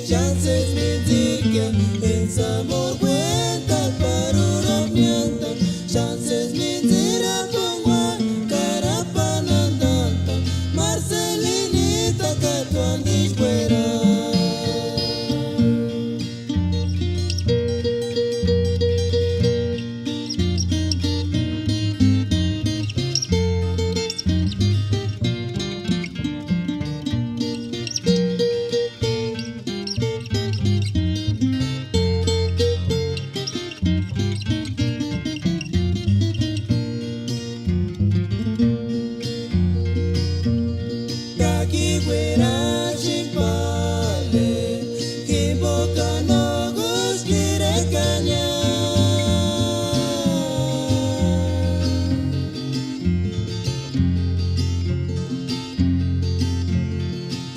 Chances mentir que es amor cuenta para mienta. Chances mentir a pongua cara panandanta. Marcelinita que tu andis fuera. Aquí fuera chimpale, que boca no gus quiere cañar.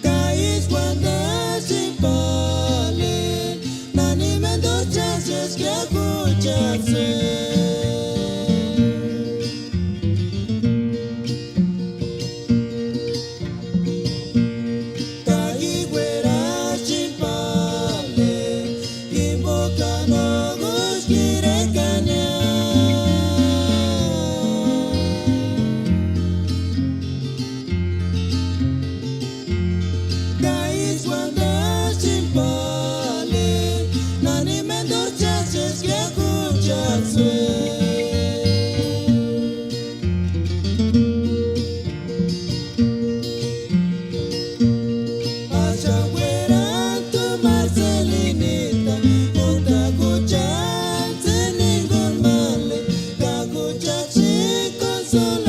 Caís cuando chimpale, nani me dos chances que escucharse. Solo